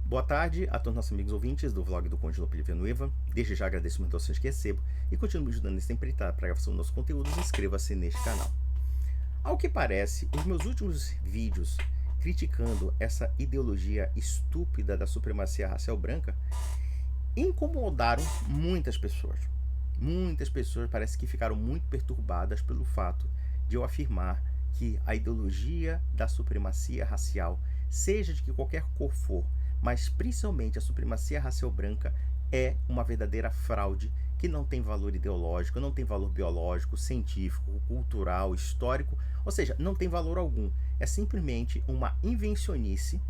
Boa tarde a todos os nossos amigos ouvintes do vlog do Conde Lope de Villanueva. Desde já agradeço as doações que recebo e continuo me ajudando nessa empreitada para a gravação dos nossos conteúdos. Inscreva-se neste canal. Ao que parece, os meus últimos vídeos criticando essa ideologia estúpida da supremacia racial branca incomodaram muitas pessoas. Muitas pessoas parece que ficaram muito perturbadas pelo fato de eu afirmar que a ideologia da supremacia racial, seja de que qualquer cor for, mas principalmente a supremacia racial branca, é uma verdadeira fraude que não tem valor ideológico, não tem valor biológico, científico, cultural, histórico, ou seja, não tem valor algum. É simplesmente uma invencionice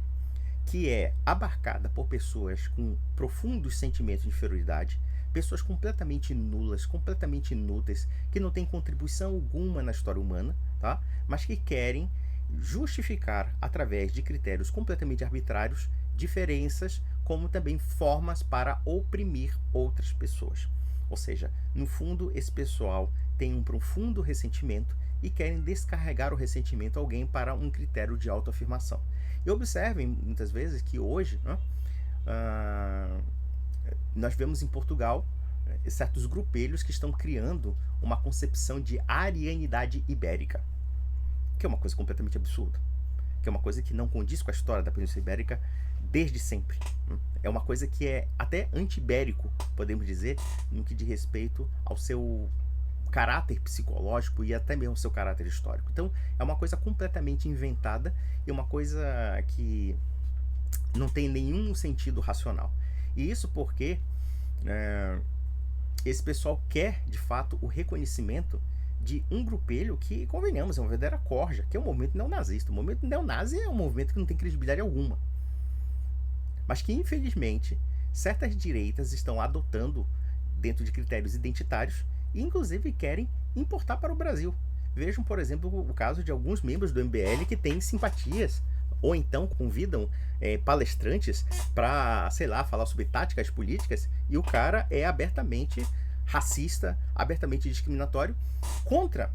que é abarcada por pessoas com profundos sentimentos de inferioridade, pessoas completamente nulas, completamente inúteis, que não têm contribuição alguma na história humana, tá? Mas que querem justificar, através de critérios completamente arbitrários, diferenças, como também formas para oprimir outras pessoas. Ou seja, no fundo, esse pessoal tem um profundo ressentimento e querem descarregar o ressentimento a alguém para um critério de autoafirmação. E observem, muitas vezes, que hoje, né, nós vemos em Portugal certos grupelhos que estão criando uma concepção de arianidade ibérica, que é uma coisa completamente absurda, que é uma coisa que não condiz com a história da Península Ibérica desde sempre. É uma coisa que é até anti-ibérico, podemos dizer, no que diz respeito ao seu caráter psicológico e até mesmo ao seu caráter histórico. Então, é uma coisa completamente inventada e uma coisa que não tem nenhum sentido racional. E isso porque esse pessoal quer, de fato, o reconhecimento de um grupelho que, convenhamos, é uma verdadeira corja, que é o movimento neonazista. O movimento neonazi é um movimento que não tem credibilidade alguma. Mas que, infelizmente, certas direitas estão adotando dentro de critérios identitários e, inclusive, querem importar para o Brasil. Vejam, por exemplo, o caso de alguns membros do MBL que têm simpatias ou então convidam palestrantes para, sei lá, falar sobre táticas políticas e o cara é abertamente racista, abertamente discriminatório contra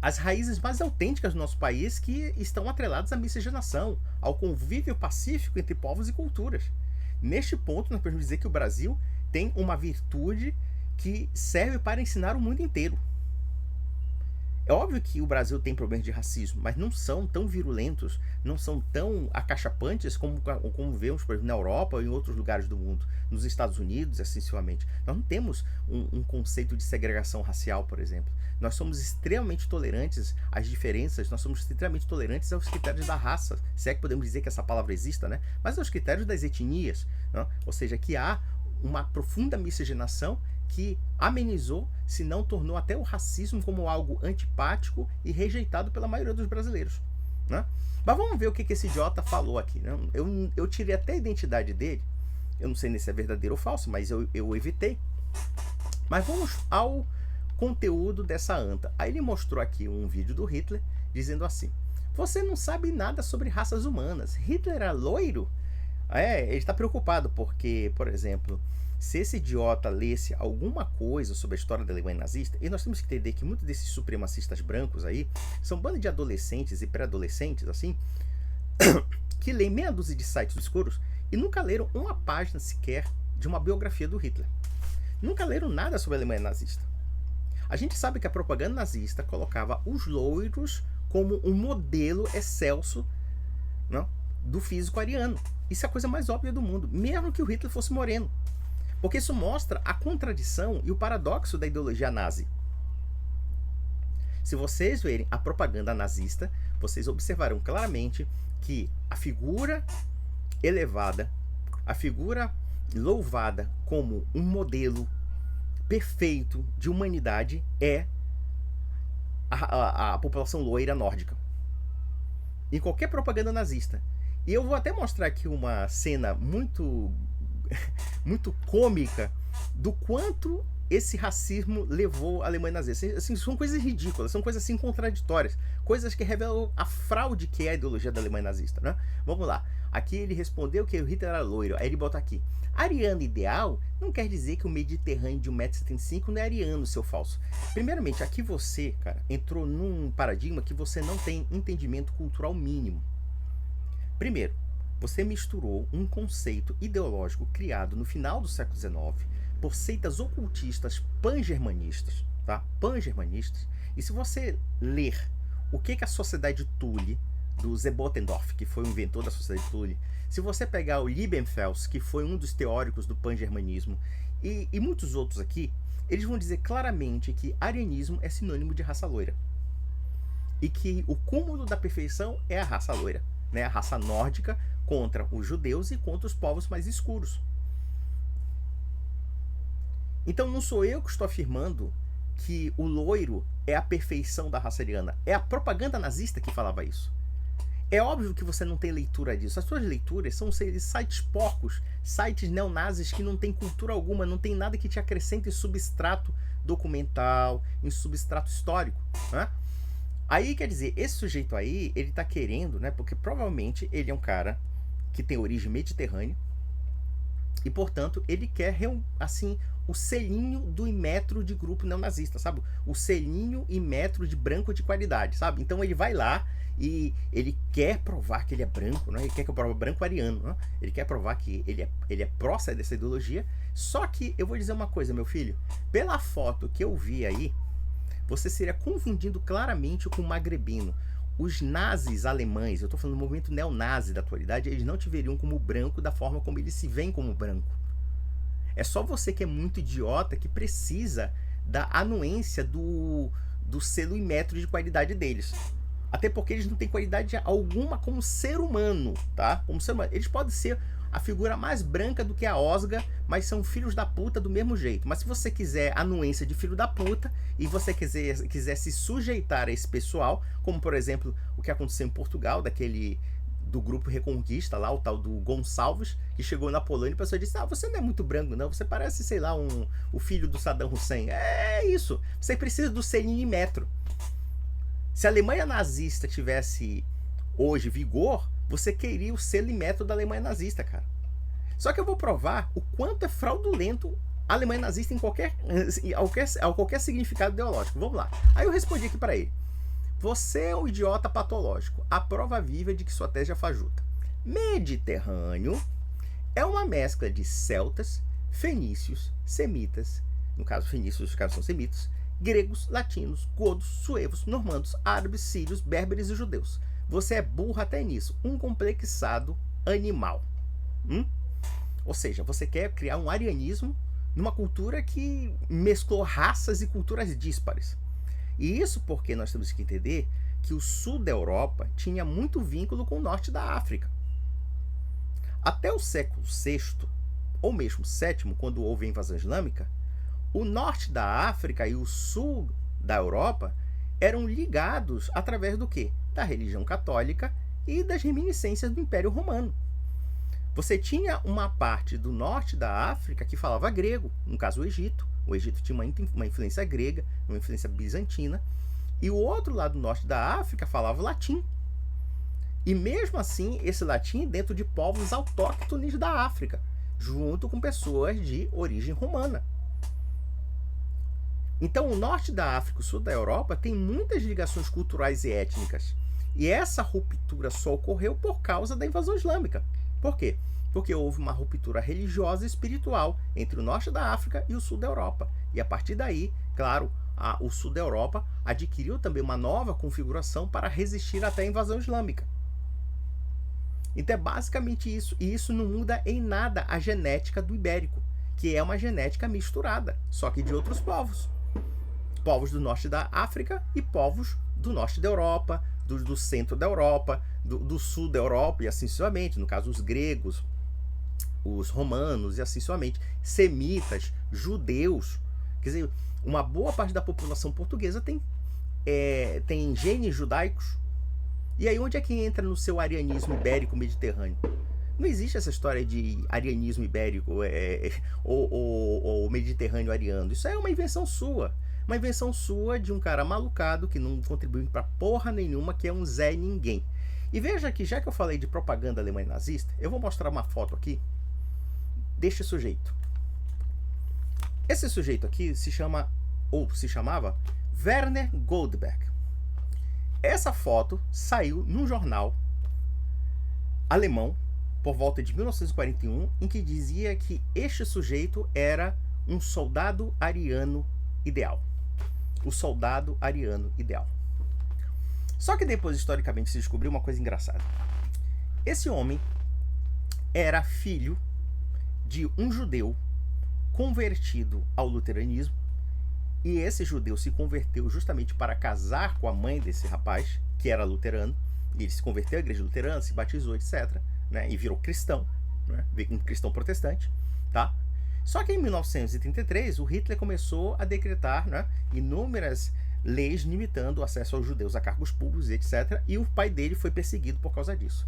as raízes mais autênticas do nosso país, que estão atreladas à miscigenação, ao convívio pacífico entre povos e culturas. Neste ponto, nós podemos dizer que o Brasil tem uma virtude que serve para ensinar o mundo inteiro. É óbvio que o Brasil tem problemas de racismo, mas não são tão virulentos, não são tão acachapantes como vemos, por exemplo, na Europa ou em outros lugares do mundo, nos Estados Unidos, essencialmente. Nós não temos um conceito de segregação racial, por exemplo. Nós somos extremamente tolerantes às diferenças, nós somos extremamente tolerantes aos critérios da raça, se é que podemos dizer que essa palavra exista, né? Mas aos critérios das etnias, né? Ou seja, que há uma profunda miscigenação que amenizou, se não tornou até o racismo como algo antipático e rejeitado pela maioria dos brasileiros, né? Mas vamos ver o que esse idiota falou aqui, né? Eu tirei até a identidade dele, eu não sei se é verdadeiro ou falso, mas eu evitei. Mas vamos ao conteúdo dessa anta. Aí ele mostrou aqui um vídeo do Hitler dizendo assim: você não sabe nada sobre raças humanas, Hitler era loiro? Ele está preocupado porque, por exemplo, se esse idiota lesse alguma coisa sobre a história da Alemanha nazista, e nós temos que entender que muitos desses supremacistas brancos aí são bandas de adolescentes e pré-adolescentes, assim, que leem meia dúzia de sites escuros e nunca leram uma página sequer de uma biografia do Hitler. Nunca leram nada sobre a Alemanha nazista. A gente sabe que a propaganda nazista colocava os loiros como um modelo excelso, não, do físico ariano. Isso é a coisa mais óbvia do mundo, mesmo que o Hitler fosse moreno. Porque isso mostra a contradição e o paradoxo da ideologia nazi. Se vocês verem a propaganda nazista, vocês observarão claramente que a figura elevada, a figura louvada como um modelo perfeito de humanidade é a população loira nórdica. Em qualquer propaganda nazista. E eu vou até mostrar aqui uma cena muito cômica do quanto esse racismo levou a Alemanha nazista. Assim, são coisas ridículas, são coisas assim contraditórias, coisas que revelam a fraude que é a ideologia da Alemanha nazista, né? Vamos lá. Aqui ele respondeu que o Hitler era loiro. Aí ele bota aqui: ariano ideal não quer dizer que o Mediterrâneo de 1,75 m não é ariano, seu falso. Primeiramente, aqui você, cara, entrou num paradigma que você não tem entendimento cultural mínimo. Primeiro, Você misturou um conceito ideológico criado no final do século XIX por seitas ocultistas pan-germanistas, tá? Pan-germanistas. E se você ler o que a Sociedade Thule, do Zebotendorf, que foi o inventor da Sociedade Thule, se você pegar o Liebenfels, que foi um dos teóricos do pan-germanismo, e muitos outros aqui, eles vão dizer claramente que arianismo é sinônimo de raça loira. E que o cúmulo da perfeição é a raça loira, né? A raça nórdica contra os judeus e contra os povos mais escuros. Então não sou eu que estou afirmando que o loiro é a perfeição da raça ariana. É a propaganda nazista que falava isso. É óbvio que você não tem leitura disso. As suas leituras são sites porcos, sites neonazis que não tem cultura alguma, não tem nada que te acrescente em substrato documental, em substrato histórico, né? Aí, quer dizer, esse sujeito aí, ele tá querendo, né? Porque provavelmente ele é um cara que tem origem mediterrânea e, portanto, ele quer, assim, o selinho do Inmetro de grupo neonazista, sabe? O selinho Inmetro de branco de qualidade, sabe? Então ele vai lá e ele quer provar que ele é branco, né? Ele quer que eu prove branco ariano, né? Ele quer provar que ele é pró dessa ideologia. Só que eu vou dizer uma coisa, meu filho. Pela foto que eu vi aí, você seria confundindo claramente com o magrebino. Os nazis alemães, eu estou falando do movimento neonazi da atualidade, eles não te veriam como branco da forma como eles se veem como branco. É só você que é muito idiota que precisa da anuência do selo e metro de qualidade deles. Até porque eles não têm qualidade alguma como ser humano, tá? Como ser humano. Eles podem ser a figura mais branca do que a Osga, mas são filhos da puta do mesmo jeito. Mas se você quiser a anuência de filho da puta e você quiser se sujeitar a esse pessoal, como por exemplo o que aconteceu em Portugal, do grupo Reconquista lá, o tal do Gonçalves, que chegou na Polônia e a pessoa disse: ah, você não é muito branco não, você parece, sei lá, o filho do Saddam Hussein. É isso, você precisa do selinho metro. Se a Alemanha nazista tivesse hoje vigor, você queria o selo e metro da Alemanha nazista, cara. Só que eu vou provar o quanto é fraudulento a Alemanha nazista em qualquer significado ideológico. Vamos lá. Aí eu respondi aqui para ele: você é um idiota patológico. A prova viva de que sua tese é fajuta. Mediterrâneo é uma mescla de celtas, fenícios, semitas, no caso fenícios, os caras são semitas, gregos, latinos, godos, suevos, normandos, árabes, sírios, berberes e judeus. Você é burro até nisso. Um complexado animal. Ou seja, você quer criar um arianismo numa cultura que mesclou raças e culturas díspares. E isso porque nós temos que entender que o sul da Europa tinha muito vínculo com o norte da África. Até o século VI, ou mesmo VII, quando houve a invasão islâmica, o norte da África e o sul da Europa eram ligados através do quê? Da religião católica e das reminiscências do Império Romano. Você tinha uma parte do norte da África que falava grego, no caso o Egito. O Egito tinha uma influência grega, uma influência bizantina. E o outro lado do norte da África falava latim. E mesmo assim, esse latim dentro de povos autóctones da África, junto com pessoas de origem romana. Então, o norte da África e o sul da Europa tem muitas ligações culturais e étnicas. E essa ruptura só ocorreu por causa da invasão islâmica. Por quê? Porque houve uma ruptura religiosa e espiritual entre o norte da África e o sul da Europa. E a partir daí, claro, o sul da Europa adquiriu também uma nova configuração para resistir até a invasão islâmica. Então é basicamente isso. E isso não muda em nada a genética do ibérico, que é uma genética misturada, só que de outros povos. Povos do norte da África e povos do norte da Europa, do centro da Europa, do sul da Europa e assim sucessivamente. No caso, os gregos, os romanos e assim sucessivamente. Semitas, judeus. Quer dizer, uma boa parte da população portuguesa tem genes judaicos. E aí onde é que entra no seu arianismo ibérico mediterrâneo? Não existe essa história de arianismo ibérico ou mediterrâneo ariano. Isso é uma invenção sua. Uma invenção sua de um cara malucado que não contribui pra porra nenhuma, que é um Zé Ninguém. E veja que, já que eu falei de propaganda alemã nazista, eu vou mostrar uma foto aqui deste sujeito. Esse sujeito aqui se chamava Werner Goldberg. Essa foto saiu num jornal alemão por volta de 1941, em que dizia que este sujeito era um soldado ariano ideal. O soldado ariano ideal. Só que depois, historicamente, se descobriu uma coisa engraçada. Esse homem era filho de um judeu convertido ao luteranismo, e esse judeu se converteu justamente para casar com a mãe desse rapaz, que era luterano, e ele se converteu à igreja luterana, se batizou, etc., né, e virou cristão, né, um cristão protestante, tá? Só que em 1933 o Hitler começou a decretar, né, inúmeras leis limitando o acesso aos judeus a cargos públicos, etc., e o pai dele foi perseguido por causa disso.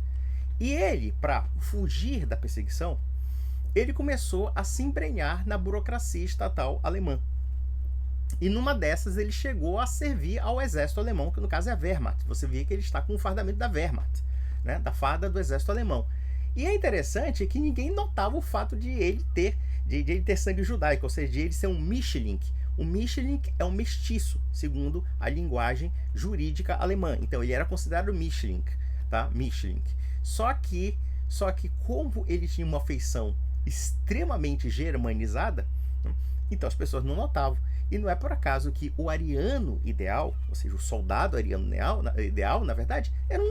E ele, para fugir da perseguição, ele começou a se embrenhar na burocracia estatal alemã. E numa dessas ele chegou a servir ao exército alemão, que no caso é a Wehrmacht. Você vê que ele está com o fardamento da Wehrmacht, né, da farda do exército alemão. E é interessante que ninguém notava o fato de ele ter sangue judaico, ou seja, de ele ser um Mischling. O Mischling é um mestiço, segundo a linguagem jurídica alemã. Então ele era considerado Mischling, tá? Mischling. Só que como ele tinha uma feição extremamente germanizada, então as pessoas não notavam. E não é por acaso que o ariano ideal, ou seja, o soldado ariano ideal, na verdade, era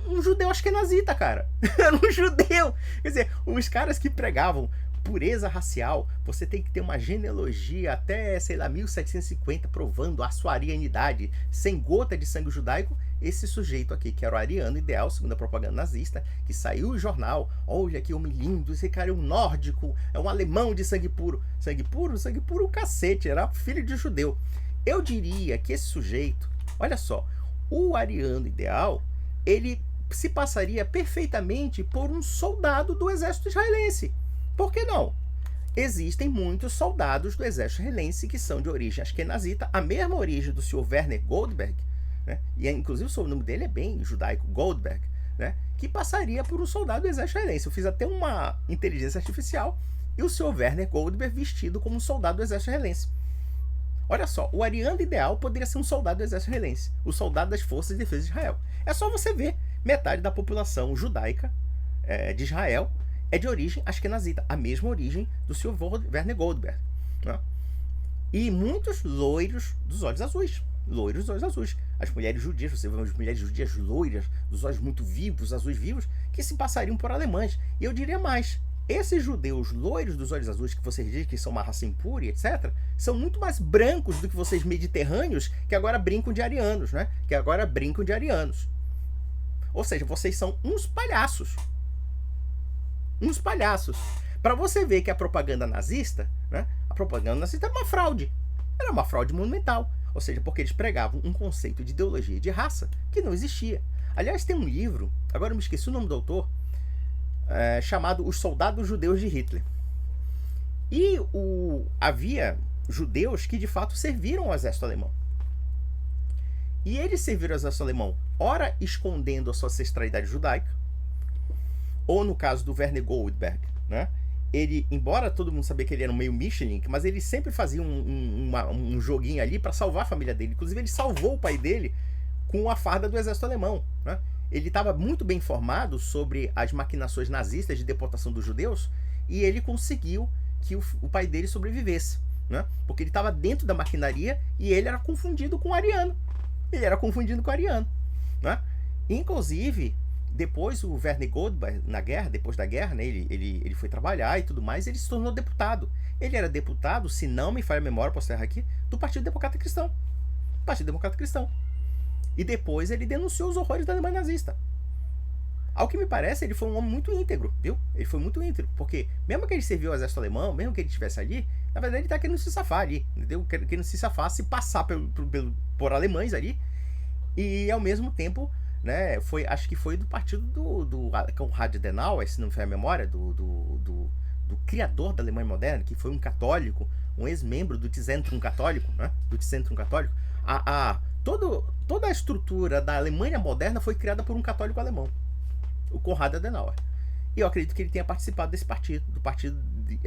um judeu askenazita, cara. Era um judeu. Quer dizer, os caras que pregavam pureza racial, você tem que ter uma genealogia até, sei lá, 1750, provando a sua arianidade, sem gota de sangue judaico. Esse sujeito aqui, que era o ariano ideal, segundo a propaganda nazista, que saiu no jornal, olha que homem lindo, esse cara é um nórdico, é um alemão de sangue puro. Sangue puro? Sangue puro, cacete, era filho de judeu. Eu diria que esse sujeito, olha só, o ariano ideal, ele se passaria perfeitamente por um soldado do exército israelense. Por que não? Existem muitos soldados do exército israelense que são de origem askenazita, a mesma origem do Sr. Werner Goldberg, né? E inclusive o sobrenome dele é bem judaico, Goldberg, né? Que passaria por um soldado do exército israelense. Eu fiz até uma inteligência artificial e o Sr. Werner Goldberg vestido como um soldado do exército israelense. Olha só, o ariano ideal poderia ser um soldado do exército israelense, o soldado das forças de defesa de Israel. É só você ver, metade da população judaica de Israel é de origem askenazita, a mesma origem do Sr. Werner Goldberg, né? E muitos loiros dos olhos azuis. Loiros dos olhos azuis. As mulheres judias, você vê as mulheres judias loiras, dos olhos muito vivos, azuis vivos, que se passariam por alemães. E eu diria mais, esses judeus loiros dos olhos azuis, que vocês dizem que são uma raça impura, etc., são muito mais brancos do que vocês mediterrâneos, que agora brincam de arianos, né? Que agora brincam de arianos. Ou seja, vocês são uns palhaços. Uns palhaços. Para você ver que a propaganda nazista, né, a propaganda nazista era uma fraude. Era uma fraude monumental. Ou seja, porque eles pregavam um conceito de ideologia de raça que não existia. Aliás, tem um livro, agora eu me esqueci o nome do autor, chamado Os Soldados Judeus de Hitler. E havia judeus que de fato serviram ao exército alemão. E eles serviram ao exército alemão, ora escondendo a sua ancestralidade judaica, ou no caso do Werner Goldberg, né? Ele, embora todo mundo sabia que ele era um meio Michelin, mas ele sempre fazia um joguinho ali para salvar a família dele. Inclusive ele salvou o pai dele com a farda do exército alemão, né? Ele estava muito bem informado sobre as maquinações nazistas de deportação dos judeus e ele conseguiu que o pai dele sobrevivesse, né? Porque ele estava dentro da maquinaria e ele era confundido com o ariano. Ele era confundido com o ariano, né? Inclusive, depois o Werner Goldberg, na guerra, depois da guerra, né, ele foi trabalhar e tudo mais, ele se tornou deputado. Ele era deputado, se não me falha a memória, posso errar aqui, do Partido Democrata Cristão. Partido Democrata Cristão. E depois ele denunciou os horrores da Alemanha nazista. Ao que me parece, ele foi um homem muito íntegro, viu? Ele foi muito íntegro, porque mesmo que ele serviu ao exército alemão, mesmo que ele estivesse ali, na verdade ele está querendo se safar ali, entendeu? Querendo se safar, se passar por alemães ali, e ao mesmo tempo, né, acho que foi do partido do Konrad Adenauer, se não me falha a memória, do criador da Alemanha moderna, que foi um católico, um ex-membro do Zentrum católico, né, do Zentrum católico. Toda a estrutura da Alemanha moderna foi criada por um católico alemão, o Konrad Adenauer. E eu acredito que ele tenha participado desse partido,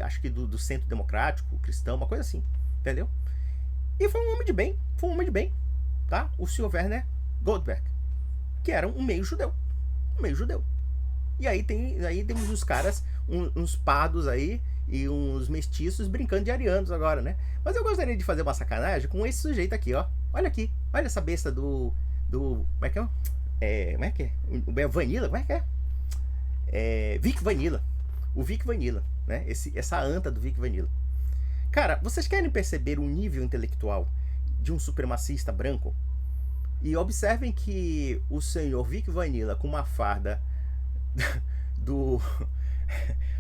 acho que do Centro Democrático, Cristão, uma coisa assim, entendeu? E foi um homem de bem, tá? O Sr. Werner Goldberg, que era um meio judeu, E aí temos os caras, uns pardos aí e uns mestiços brincando de arianos agora, né? Mas eu gostaria de fazer uma sacanagem com esse sujeito aqui, ó. Olha aqui, olha essa besta como é que é? Como é que é? Vanilla, como é que é? Vic Vanilla. O Vic Vanilla, né? Essa anta do Vic Vanilla. Cara, vocês querem perceber o nível intelectual de um supremacista branco? E observem que o senhor Vic Vanilla com uma farda do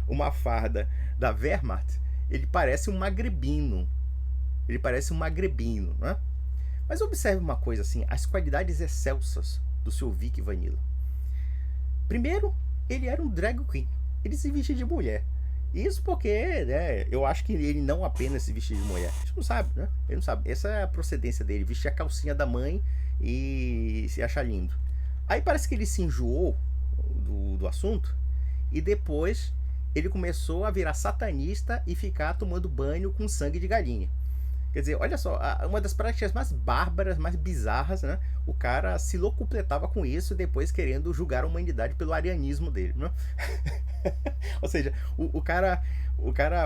uma farda da Wehrmacht, ele parece um magrebino. Ele parece um magrebino, né? Mas observe uma coisa assim, as qualidades excelsas do seu Vic Vanilla. Primeiro, ele era um drag queen. Ele se vestia de mulher. Isso porque, né, eu acho que ele não apenas se vestia de mulher. A gente não sabe, né? Ele não sabe. Essa é a procedência dele, vestir a calcinha da mãe e se achar lindo. Aí parece que ele se enjoou do assunto e depois ele começou a virar satanista e ficar tomando banho com sangue de galinha. Quer dizer, olha só, uma das práticas mais bárbaras, mais bizarras, né? O cara se locupletava com isso, depois querendo julgar a humanidade pelo arianismo dele, né? Ou seja, o cara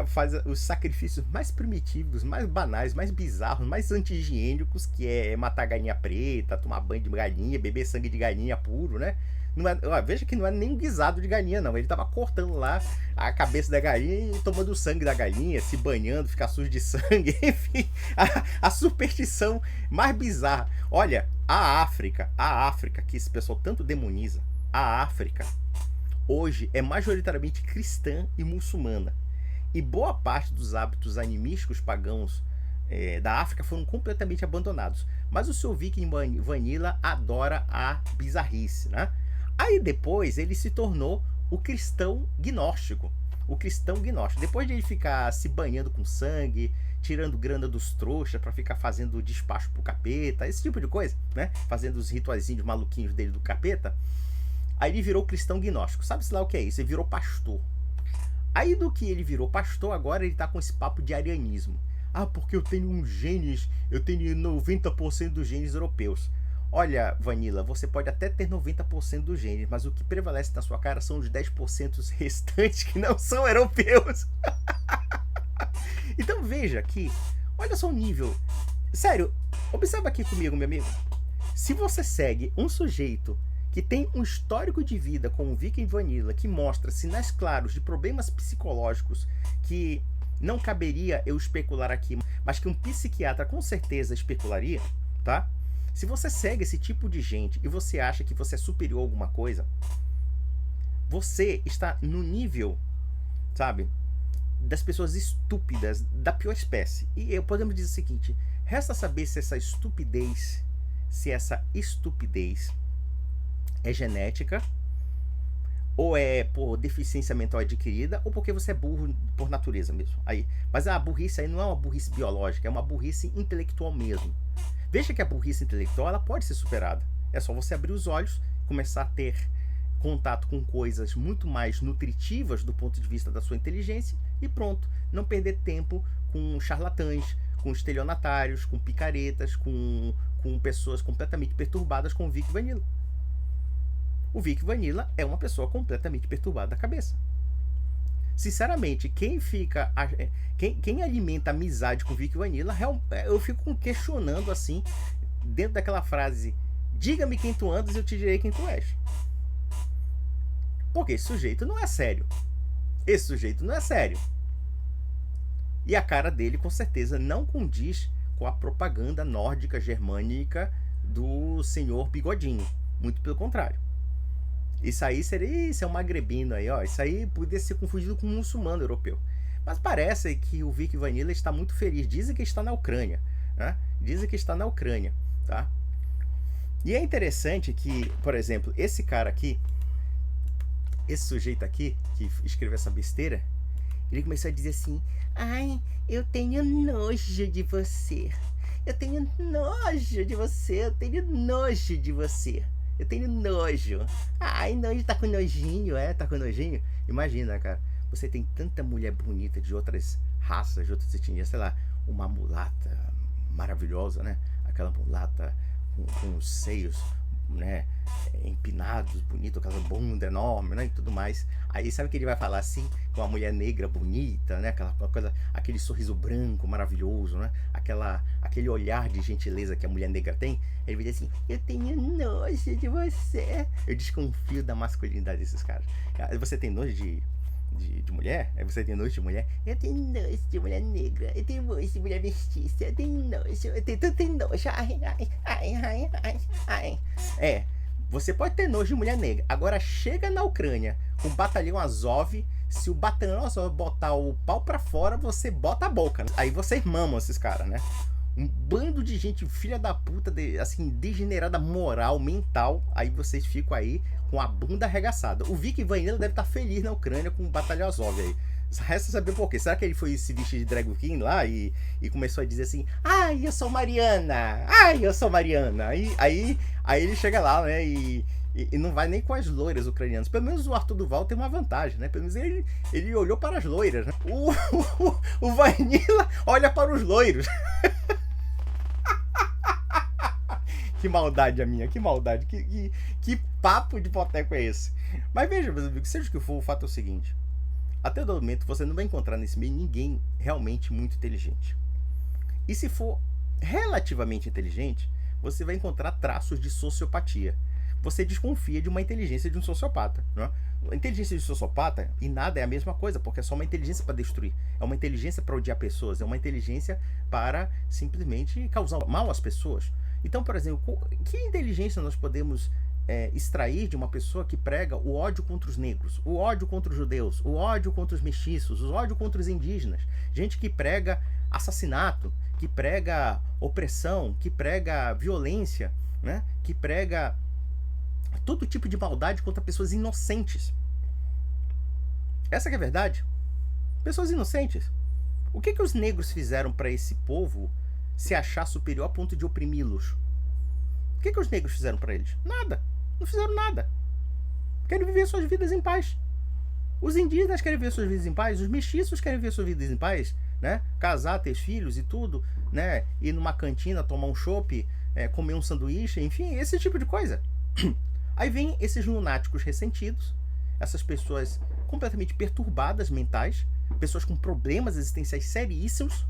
faz os sacrifícios mais primitivos, mais banais, mais bizarros, mais anti-higiênicos, que é matar galinha preta, tomar banho de galinha, beber sangue de galinha puro, né? Não é, ó, veja que não é nem um guisado de galinha, não. Ele tava cortando lá a cabeça da galinha e tomando o sangue da galinha, se banhando, ficar sujo de sangue. Enfim, a superstição mais bizarra. Olha, a África, que esse pessoal tanto demoniza, a África, hoje é majoritariamente cristã e muçulmana. E boa parte dos hábitos animísticos pagãos da África foram completamente abandonados. Mas o seu Viking Vanilla adora a bizarrice, né? Aí depois ele se tornou o cristão gnóstico. O cristão gnóstico. Depois de ele ficar se banhando com sangue, tirando grana dos trouxas para ficar fazendo despacho pro capeta, esse tipo de coisa, né? Fazendo os rituaizinhos maluquinhos dele do capeta. Aí ele virou cristão gnóstico. Sabe-se lá o que é isso? Ele virou pastor. Aí do que ele virou pastor, agora ele tá com esse papo de arianismo. Ah, porque eu tenho uns genes, eu tenho 90% dos genes europeus. Olha, Vanilla, você pode até ter 90% dos genes, mas o que prevalece na sua cara são os 10% restantes que não são europeus. Então veja que, olha só o nível. Sério, observa aqui comigo, meu amigo. Se você segue um sujeito que tem um histórico de vida como o Viking Vanilla, que mostra sinais claros de problemas psicológicos que não caberia eu especular aqui, mas que um psiquiatra com certeza especularia, tá? Se você segue esse tipo de gente e você acha que você é superior a alguma coisa, você está no nível, sabe, das pessoas estúpidas da pior espécie. E eu podemos dizer o seguinte: resta saber se essa estupidez é genética, ou é por deficiência mental adquirida, ou porque você é burro por natureza mesmo. Mas a burrice aí não é uma burrice biológica, é uma burrice intelectual mesmo. Veja que a burrice intelectual ela pode ser superada. É só você abrir os olhos, começar a ter contato com coisas muito mais nutritivas do ponto de vista da sua inteligência e pronto. Não perder tempo com charlatães, com estelionatários, com picaretas, com pessoas completamente perturbadas com o Vic Vanilla. O Vic Vanilla é uma pessoa completamente perturbada da cabeça. Sinceramente, quem alimenta amizade com o Vic Vanilla, eu fico questionando assim, dentro daquela frase: diga-me quem tu andas e eu te direi quem tu és. Porque esse sujeito não é sério. Esse sujeito não é sério. E a cara dele com certeza não condiz com a propaganda nórdica germânica do senhor Bigodinho. Muito pelo contrário. Isso aí isso é um magrebino aí, ó. Isso aí poderia ser confundido com um muçulmano europeu. Mas parece que o Vic Vanilla está muito feliz. Dizem que está na Ucrânia, né? Dizem que está na Ucrânia, tá? E é interessante que, por exemplo, esse cara aqui, esse sujeito aqui, que escreveu essa besteira, ele começou a dizer assim: ai, eu tenho nojo de você. Eu tenho nojo de você. Eu tenho nojo de você. Eu tenho nojo. Ai, nojo, tá com nojinho, tá com nojinho? Imagina, cara, você tem tanta mulher bonita de outras raças, de outras etnias, sei lá, uma mulata maravilhosa, né? Aquela mulata com os seios né, empinados, bonitos, aquela bunda enorme, né, e tudo mais. Aí sabe que ele vai falar assim, com uma mulher negra bonita, né, aquela coisa, aquele sorriso branco maravilhoso, né, aquele olhar de gentileza que a mulher negra tem. Ele vai dizer assim: eu tenho nojo de você. Eu desconfio da masculinidade desses caras. Você tem nojo de mulher? Você tem nojo de mulher? Eu tenho nojo de mulher negra. Eu tenho nojo de mulher mestiça. Eu tenho nojo. Tu tem nojo. Ai. É, você pode ter nojo de mulher negra. Agora chega na Ucrânia com o batalhão Azov. Se o batalhão Azov botar o pau pra fora, você bota a boca. Aí vocês mamam esses caras, né? Um bando de gente filha da puta, assim, degenerada moral, mental. Aí vocês ficam aí com a bunda arregaçada. O Vic Vanilla deve estar feliz na Ucrânia com o batalhão Azov aí. Resta saber por quê. Será que ele foi se vestir de drag king lá e começou a dizer assim: ai, eu sou Mariana, ai, eu sou Mariana. Aí ele chega lá, né, e não vai nem com as loiras ucranianas. Pelo menos o Arthur Duval tem uma vantagem, né? Pelo menos ele olhou para as loiras, né? O Vanilla olha para os loiros. Que maldade a minha, que maldade, que papo de boteco é esse? Mas veja, meus amigos, seja o que for, o fato é o seguinte: até o momento você não vai encontrar nesse meio ninguém realmente muito inteligente. E se for relativamente inteligente, você vai encontrar traços de sociopatia. Você desconfia de uma inteligência de um sociopata, não é? A inteligência de sociopata e nada é a mesma coisa, porque é só uma inteligência para destruir, é uma inteligência para odiar pessoas, é uma inteligência para simplesmente causar mal às pessoas. Então, por exemplo, que inteligência nós podemos extrair de uma pessoa que prega o ódio contra os negros, o ódio contra os judeus, o ódio contra os mestiços, o ódio contra os indígenas? Gente que prega assassinato, que prega opressão, que prega violência, né? Que prega todo tipo de maldade contra pessoas inocentes. Essa que é a verdade. Pessoas inocentes. O que os negros fizeram para esse povo se achar superior a ponto de oprimi-los? O que os negros fizeram para eles? Nada. Não fizeram nada. Querem viver suas vidas em paz. Os indígenas querem viver suas vidas em paz. Os mestiços querem viver suas vidas em paz, né? Casar, ter filhos e tudo, né? Ir numa cantina, tomar um chopp, comer um sanduíche, enfim, esse tipo de coisa. Aí vem esses lunáticos ressentidos, essas pessoas completamente perturbadas mentais, pessoas com problemas existenciais seríssimos.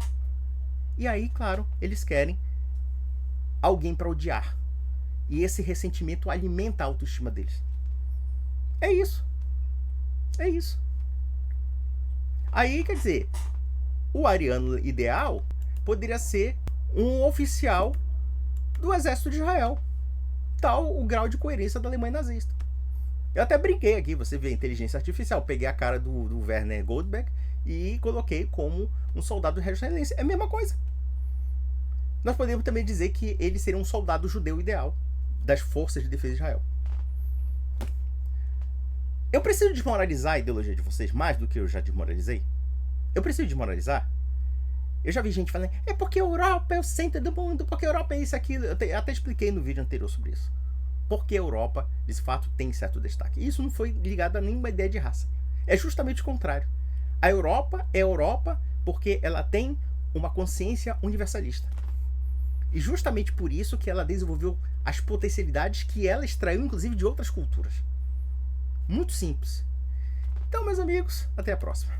E aí, claro, eles querem alguém para odiar. E esse ressentimento alimenta a autoestima deles. É isso. É isso. Aí, quer dizer, o ariano ideal poderia ser um oficial do exército de Israel. Tal o grau de coerência da Alemanha nazista. Eu até brinquei aqui, você vê a inteligência artificial. Peguei a cara do Werner Goldberg e coloquei como um soldado israelense. É a mesma coisa. Nós podemos também dizer que ele seria um soldado judeu ideal das forças de defesa de Israel. Eu preciso desmoralizar a ideologia de vocês mais do que eu já desmoralizei? Eu preciso desmoralizar? Eu já vi gente falando: é porque a Europa é o centro do mundo, porque a Europa é isso, aquilo. Eu até expliquei no vídeo anterior sobre isso. Porque a Europa, de fato, tem certo destaque. Isso não foi ligado a nenhuma ideia de raça. É justamente o contrário. A Europa é a Europa porque ela tem uma consciência universalista. E justamente por isso que ela desenvolveu as potencialidades que ela extraiu, inclusive, de outras culturas. Muito simples. Então, meus amigos, até a próxima.